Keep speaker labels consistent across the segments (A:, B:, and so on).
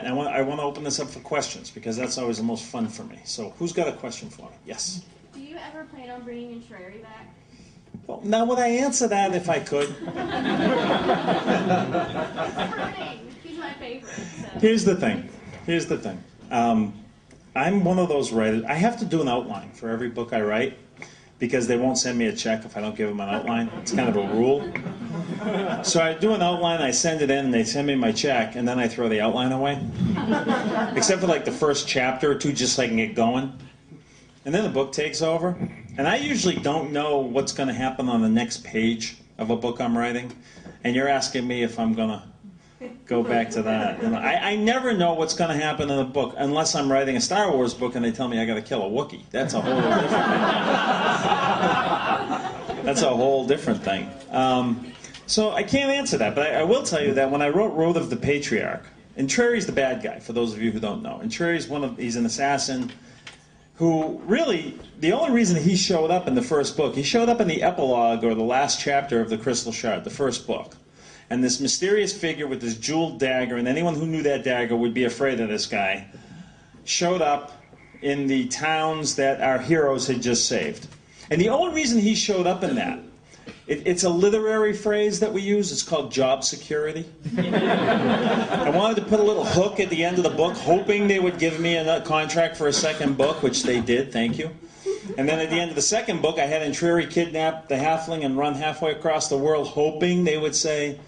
A: that. And I want to open this up for questions, because that's always the most fun for me. So who's got a question for me? Yes?
B: Do you ever plan on bringing Entreri back?
A: Well, now would I answer that if I could?
B: He's my favorite. So.
A: Here's the thing. Here's the thing. I'm one of those writers. I have to do an outline for every book I write, because they won't send me a check if I don't give them an outline. It's kind of a rule. So I do an outline, I send it in, and they send me my check, and then I throw the outline away. Except for like the first chapter or two, just so I can get going. And then the book takes over. And I usually don't know what's going to happen on the next page of a book I'm writing. And you're asking me if I'm going to go back to that. And I never know what's going to happen in a book unless I'm writing a Star Wars book and they tell me I got to kill a Wookiee. That's a whole different thing. That's a whole different thing. So I can't answer that, but I will tell you that when I wrote Road of the Patriarch, Entreri's the bad guy, for those of you who don't know. Entreri's he's an assassin who really, the only reason he showed up in the first book, he showed up in the epilogue or the last chapter of the Crystal Shard, the first book. And this mysterious figure with this jeweled dagger, and anyone who knew that dagger would be afraid of this guy, showed up in the towns that our heroes had just saved. And the only reason he showed up in that, it's a literary phrase that we use, it's called job security. I wanted to put a little hook at the end of the book, hoping they would give me a contract for a second book, which they did, thank you. And then at the end of the second book, I had Entreri kidnap the halfling and run halfway across the world, hoping they would say,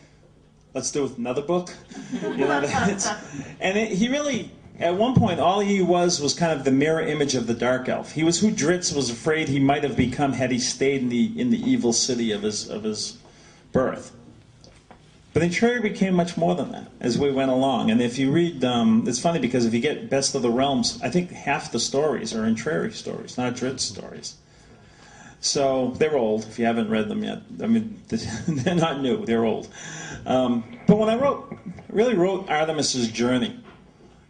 A: let's do another book. You know, he really, at one point, all he was kind of the mirror image of the dark elf. He was who Drizzt was afraid he might have become had he stayed in the evil city of his birth. But Entreri became much more than that as we went along. And if you read, it's funny because if you get Best of the Realms, I think half the stories are Entreri stories, not Drizzt stories. So they're old, if you haven't read them yet. I mean, they're not new, they're old. But when I really wrote Artemis's journey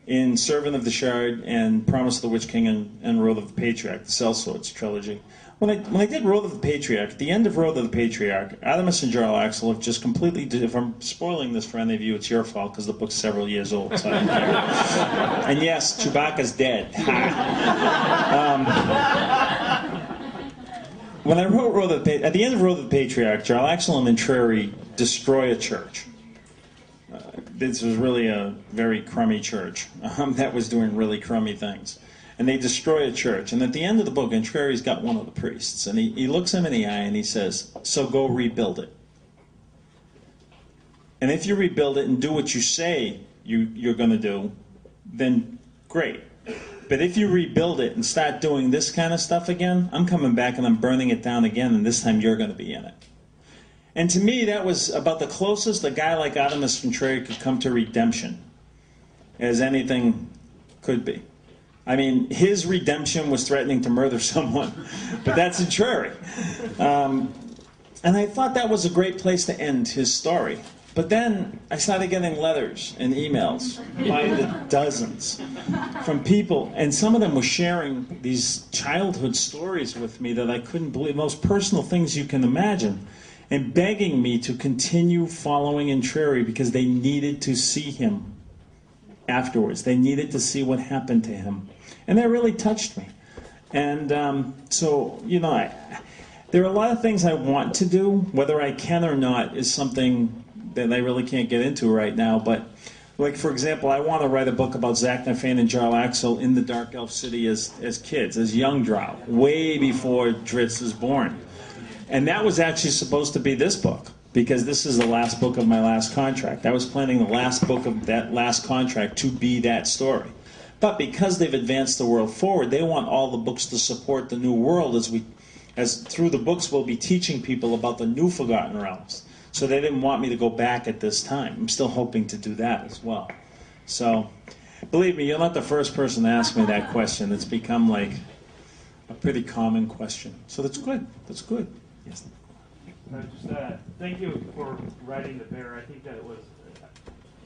A: in Servant of the Shard and Promise of the Witch King and Road of the Patriarch, the Sellswords trilogy, when I did Road of the Patriarch, at the end of Road of the Patriarch, Artemis and Jarlaxle have just completely, if I'm spoiling this for any of you, it's your fault because the book's several years old, so I don't care. And yes, Chewbacca's dead. When I wrote at the end of Road of the Patriarch, Jarlaxle and Entreri destroy a church. This was really a very crummy church that was doing really crummy things. And they destroy a church. And at the end of the book, Entreri's got one of the priests. And he looks him in the eye and he says, so go rebuild it. And if you rebuild it and do what you say you're going to do, then great. But if you rebuild it and start doing this kind of stuff again, I'm coming back and I'm burning it down again, and this time you're going to be in it. And to me, that was about the closest a guy like Artemis Entreri could come to redemption as anything could be. I mean, his redemption was threatening to murder someone, but that's Entreri. And I thought that was a great place to end his story. But then I started getting letters and emails by the dozens from people, and some of them were sharing these childhood stories with me that I couldn't believe, most personal things you can imagine, and begging me to continue following Entreri because they needed to see him afterwards. They needed to see what happened to him. And that really touched me. And so, you know, there are a lot of things I want to do. Whether I can or not is something that I really can't get into right now. But, like, for example, I want to write a book about Zaknafein and Jarlaxle in the Dark Elf City as kids, as young Drow, way before Drizzt is born. And that was actually supposed to be this book, because this is the last book of my last contract. I was planning the last book of that last contract to be that story. But because they've advanced the world forward, they want all the books to support the new world as through the books we'll be teaching people about the new Forgotten Realms. So they didn't want me to go back at this time. I'm still hoping to do that as well. So, believe me, you're not the first person to ask me that question. It's become like a pretty common question. So that's good. That's good. Yes.
C: Thank you for writing The Bear. I think that it was...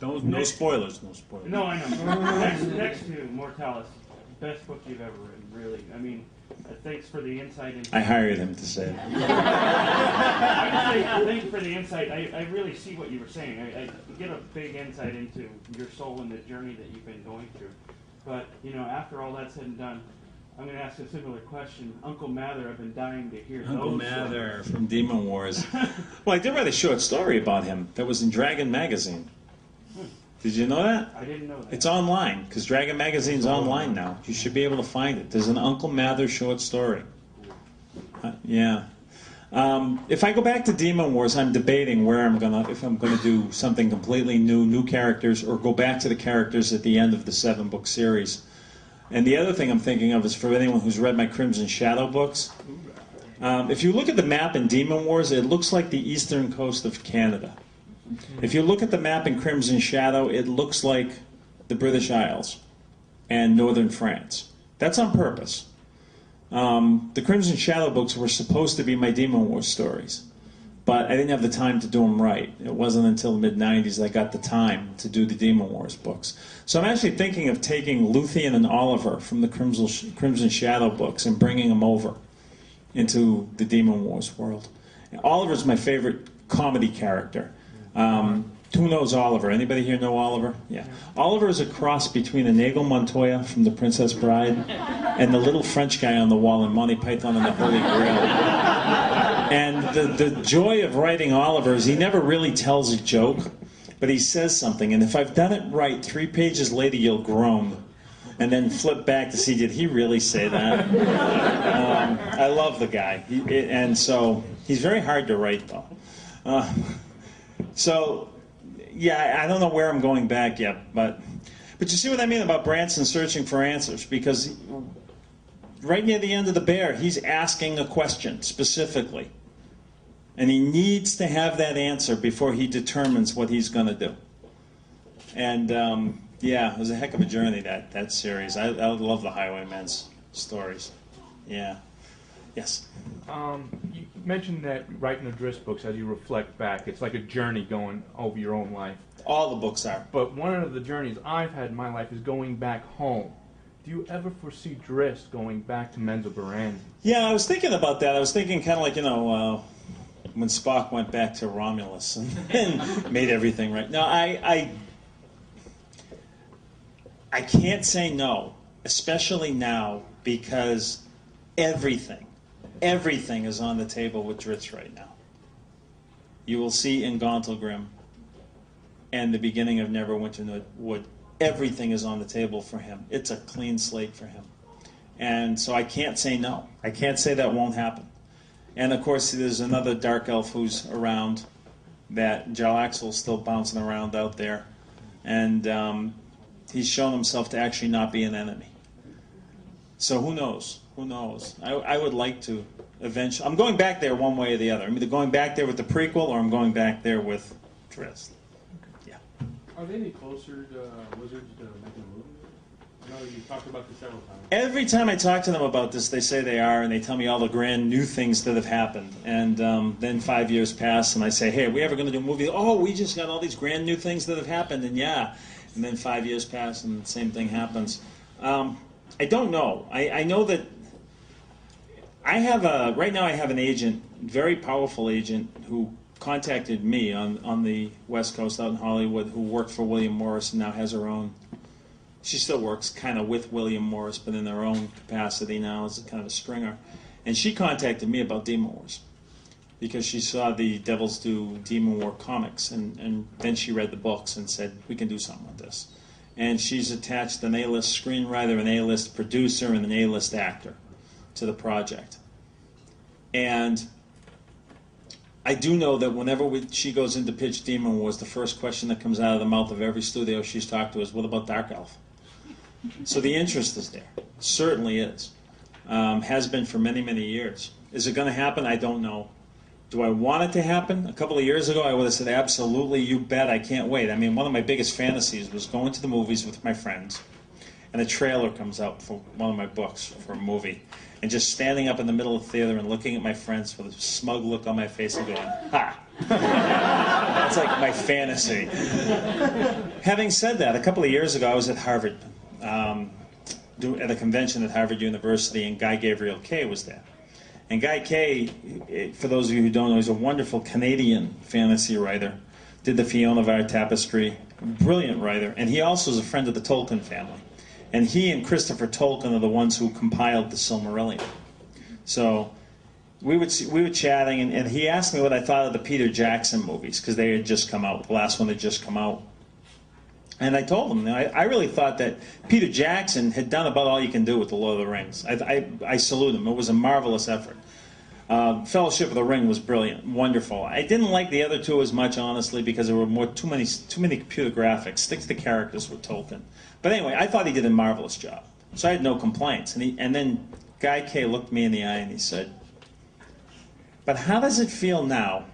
A: No spoilers, no spoilers.
C: No, I know. Next to Mortalis, best book you've ever written, really. I mean, thanks for the insight into...
A: I hired him to say it.
C: I thank you for the insight. I really see what you were saying. I get a big insight into your soul and the journey that you've been going through. But, you know, after all that's said and done, I'm going to ask a similar question. Uncle Mather, I've been dying to hear
A: Uncle
C: those
A: Mather from Demon Wars. Well, I did write a short story about him that was in Dragon Magazine. Did you know that?
C: I didn't know that.
A: It's online, because Dragon Magazine's online now. You should be able to find it. There's an Uncle Mather short story. Yeah. If I go back to Demon Wars, I'm debating if I'm gonna do something completely new characters, or go back to the characters at the end of the 7-book series. And the other thing I'm thinking of is for anyone who's read my Crimson Shadow books. If you look at the map in Demon Wars, it looks like the eastern coast of Canada. If you look at the map in Crimson Shadow, it looks like the British Isles and northern France. That's on purpose. The Crimson Shadow books were supposed to be my Demon Wars stories, but I didn't have the time to do them right. It wasn't until the mid-90s I got the time to do the Demon Wars books. So I'm actually thinking of taking Luthien and Oliver from the Crimson Shadow books and bringing them over into the Demon Wars world. Oliver's my favorite comedy character. Who knows Oliver? Anybody here know Oliver? Yeah. Oliver is a cross between Inigo Montoya from The Princess Bride and the little French guy on the wall in Monty Python and the Holy Grail. And the joy of writing Oliver is he never really tells a joke, but he says something. And if I've done it right, 3 pages later you'll groan and then flip back to see, did he really say that? I love the guy. And so he's very hard to write, though. So, yeah, I don't know where I'm going back yet, but you see what I mean about Branson searching for answers, because right near the end of the bear, he's asking a question specifically, and he needs to have that answer before he determines what he's going to do. And yeah, it was a heck of a journey, that series. I love the Highwaymen's stories. Yeah. Yes.
D: You mentioned that writing the Drizzt books, as you reflect back, it's like a journey going over your own life.
A: All the books are.
D: But one of the journeys I've had in my life is going back home. Do you ever foresee Drizzt going back to Menzoberranzan?
A: Yeah, I was thinking about that. I was thinking kind of like, when Spock went back to Romulus and made everything right. No, I can't say no, especially now, because everything is on the table with Drizzt right now. You will see in Gauntlgrim and the beginning of Neverwinter Wood, everything is on the table for him. It's a clean slate for him. And so I can't say no. I can't say that won't happen. And of course, there's another dark elf who's around, that Jalaxle's still bouncing around out there. And he's shown himself to actually not be an enemy. So who knows? Who knows? I would like to eventually. I'm going back there one way or the other. I'm either going back there with the prequel or I'm going back there with Drizzt. Yeah.
E: Are they any closer to Wizards to making a movie? I know you talked about this several times.
A: Every time I talk to them about this, they say they are, and they tell me all the grand new things that have happened. And then 5 years pass, and I say, hey, are we ever going to do a movie? Oh, we just got all these grand new things that have happened, and yeah. And then 5 years pass, and the same thing happens. I don't know. I know that right now I have an agent, very powerful agent, who contacted me on the West Coast out in Hollywood, who worked for William Morris and now has her own. She still works kind of with William Morris, but in her own capacity now as kind of a stringer. And she contacted me about Demon Wars because she saw the Devils do Demon War comics, and then she read the books and said, we can do something with this. And she's attached an A-list screenwriter, an A-list producer, and an A-list actor to the project. And I do know that whenever she goes in to pitch Demon Wars, the first question that comes out of the mouth of every studio she's talked to is, what about Dark Elf? So the interest is there. Certainly is. Has been for many, many years. Is it going to happen? I don't know. Do I want it to happen? A couple of years ago, I would have said, absolutely, you bet, I can't wait. I mean, one of my biggest fantasies was going to the movies with my friends, and a trailer comes out for one of my books for a movie, and just standing up in the middle of the theater and looking at my friends with a smug look on my face and going, ha! That's like my fantasy. Having said that, a couple of years ago, I was at Harvard, at a convention at Harvard University, and Guy Gavriel Kay was there. And Guy Kay, for those of you who don't know, he's a wonderful Canadian fantasy writer. Did the Fiona Var Tapestry, brilliant writer, and he also is a friend of the Tolkien family. And he and Christopher Tolkien are the ones who compiled the Silmarillion. So we were chatting, and he asked me what I thought of the Peter Jackson movies, because they had just come out. The last one had just come out. And I told him, I really thought that Peter Jackson had done about all you can do with The Lord of the Rings. I salute him. It was a marvelous effort. Fellowship of the Ring was brilliant, wonderful. I didn't like the other two as much, honestly, because there were too many computer graphics. Stick to the characters with Tolkien. But anyway, I thought he did a marvelous job. So I had no complaints. And then Guy Kay looked me in the eye and he said, "But how does it feel now,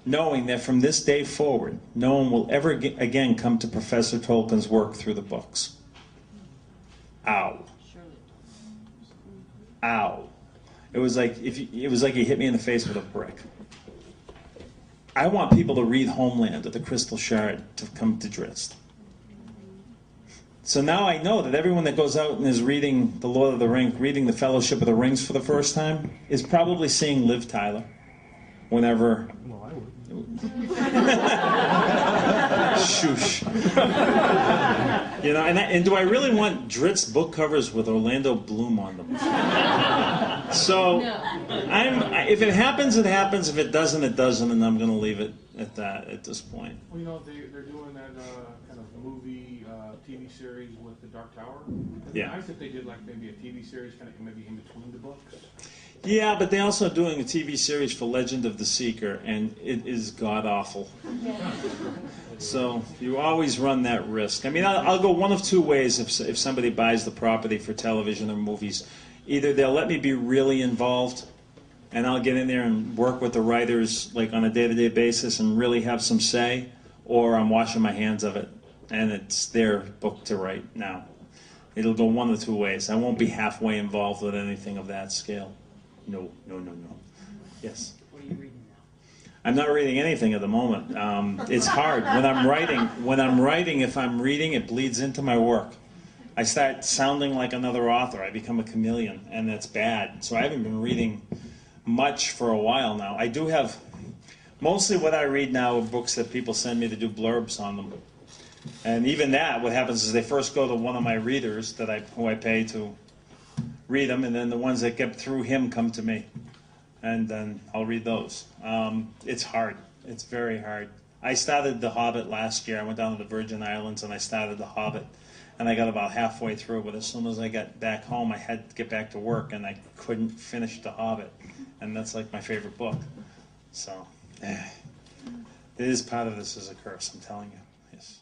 A: knowing that from this day forward, no one will ever again come to Professor Tolkien's work through the books?" Ow. Ow. It was like he hit me in the face with a brick. I want people to read Homeland or The Crystal Shard to come to Drizzt. So now I know that everyone that goes out and is reading The Lord of the Rings, reading The Fellowship of the Rings for the first time, is probably seeing Liv Tyler whenever...
D: Well, I would.
A: Shush. You know, and do I really want Drizzt book covers with Orlando Bloom on them? So, if it happens, it happens. If it doesn't, it doesn't, and I'm going to leave it at that at this point.
E: Well, you know, they're doing that kind of movie, TV series with the Dark Tower. It'd be nice if they did like maybe a TV series kind of maybe in between the books.
A: Yeah, but they're also doing a TV series for Legend of the Seeker, and it is god-awful. So you always run that risk. I mean, I'll go one of two ways if somebody buys the property for television or movies. Either they'll let me be really involved, and I'll get in there and work with the writers like on a day-to-day basis and really have some say, or I'm washing my hands of it, and it's their book to write now. It'll go one of two ways. I won't be halfway involved with anything of that scale. No. Yes?
F: What are you reading now?
A: I'm not reading anything at the moment. It's hard. When I'm writing, if I'm reading, it bleeds into my work. I start sounding like another author. I become a chameleon, and that's bad. So I haven't been reading much for a while now. I do have, mostly what I read now are books that people send me to do blurbs on them. And even that, what happens is they first go to one of my readers who I pay to read them, and then the ones that get through him come to me, and then I'll read those. It's hard. It's very hard. I started The Hobbit last year. I went down to the Virgin Islands and I started The Hobbit, and I got about halfway through, but as soon as I got back home, I had to get back to work, and I couldn't finish The Hobbit, and that's like my favorite book. So, it is part of this is a curse, I'm telling you. Yes.